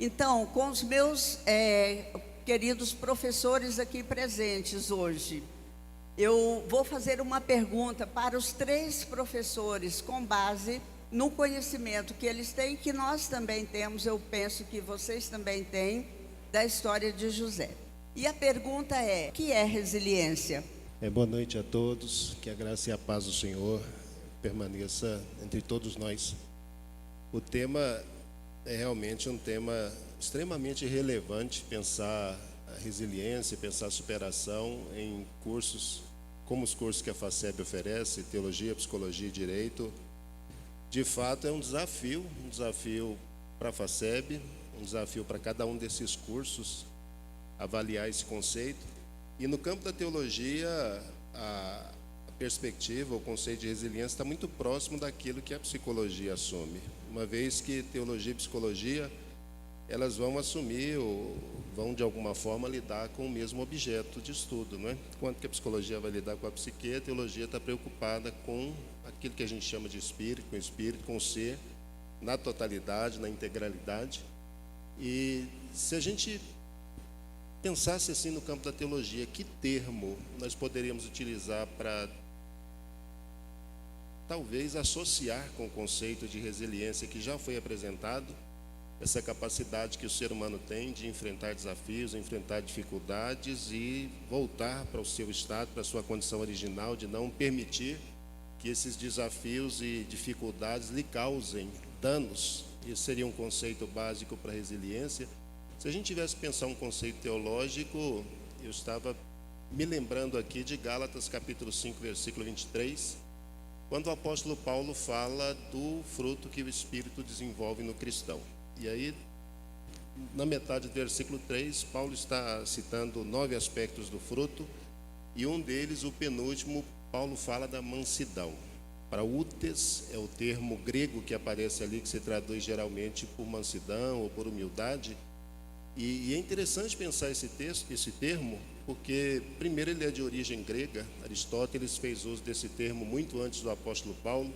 Então, com os meus queridos professores aqui presentes hoje, eu vou fazer uma pergunta para os 3 professores com base no conhecimento que eles têm, que nós também temos, eu penso que vocês também têm, da história de José. E a pergunta é: o que é resiliência? Boa noite a todos, que a graça e a paz do Senhor permaneça entre todos nós. O tema é realmente um tema extremamente relevante, pensar a resiliência, pensar a superação em cursos como os cursos que a FACEB oferece, Teologia, Psicologia e Direito. De fato, é um desafio para a FACEB, um desafio para cada um desses cursos avaliar esse conceito. E no campo da teologia, a perspectiva, o conceito de resiliência está muito próximo daquilo que a psicologia assume, uma vez que teologia e psicologia, elas vão assumir ou vão de alguma forma lidar com o mesmo objeto de estudo, não é? Enquanto que a psicologia vai lidar com a psique, a teologia está preocupada com aquilo que a gente chama de espírito, com o ser, na totalidade, na integralidade. E se a gente pensasse assim no campo da teologia, que termo nós poderíamos utilizar para talvez associar com o conceito de resiliência que já foi apresentado, essa capacidade que o ser humano tem de enfrentar desafios, enfrentar dificuldades e voltar para o seu estado, para a sua condição original, de não permitir que esses desafios e dificuldades lhe causem danos. Esse seria um conceito básico para a resiliência. Se a gente tivesse que pensar um conceito teológico, eu estava me lembrando aqui de Gálatas capítulo 5, versículo 23, quando o apóstolo Paulo fala do fruto que o Espírito desenvolve no cristão. E aí, na metade do versículo 3, Paulo está citando 9 aspectos do fruto, e um deles, o penúltimo, Paulo fala da mansidão. Para útes é o termo grego que aparece ali, que se traduz geralmente por mansidão ou por humildade. E é interessante pensar esse termo, porque primeiro ele é de origem grega. Aristóteles fez uso desse termo muito antes do apóstolo Paulo.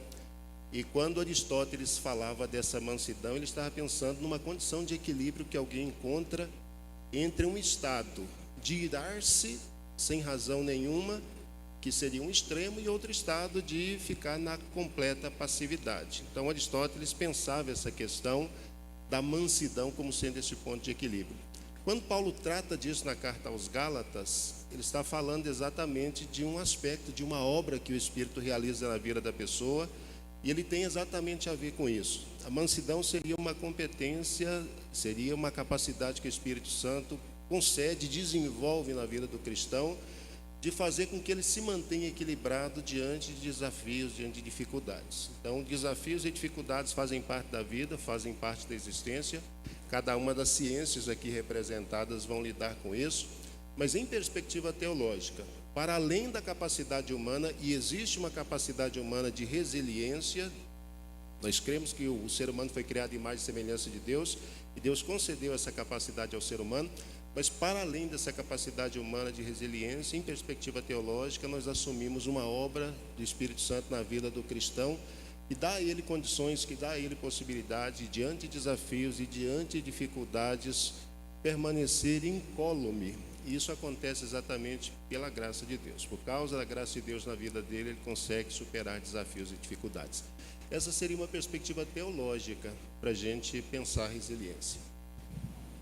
E quando Aristóteles falava dessa mansidão, ele estava pensando numa condição de equilíbrio que alguém encontra entre um estado de irar-se sem razão nenhuma, que seria um extremo, e outro estado de ficar na completa passividade. Então Aristóteles pensava essa questão da mansidão como sendo esse ponto de equilíbrio. Quando Paulo trata disso na carta aos Gálatas, ele está falando exatamente de um aspecto, de uma obra que o Espírito realiza na vida da pessoa, e ele tem exatamente a ver com isso. A mansidão seria uma competência, seria uma capacidade que o Espírito Santo concede, desenvolve na vida do cristão, de fazer com que ele se mantenha equilibrado diante de desafios, diante de dificuldades. Então, desafios e dificuldades fazem parte da vida, fazem parte da existência. Cada uma das ciências aqui representadas vão lidar com isso, mas em perspectiva teológica, para além da capacidade humana, e existe uma capacidade humana de resiliência. Nós cremos que o ser humano foi criado em imagem e semelhança de Deus, e Deus concedeu essa capacidade ao ser humano. Mas para além dessa capacidade humana de resiliência, em perspectiva teológica, nós assumimos uma obra do Espírito Santo na vida do cristão, que dá a ele condições, que dá a ele possibilidade, diante de desafios e diante de dificuldades, permanecer incólume. E isso acontece exatamente pela graça de Deus. Por causa da graça de Deus na vida dele, ele consegue superar desafios e dificuldades. Essa seria uma perspectiva teológica para a gente pensar a resiliência.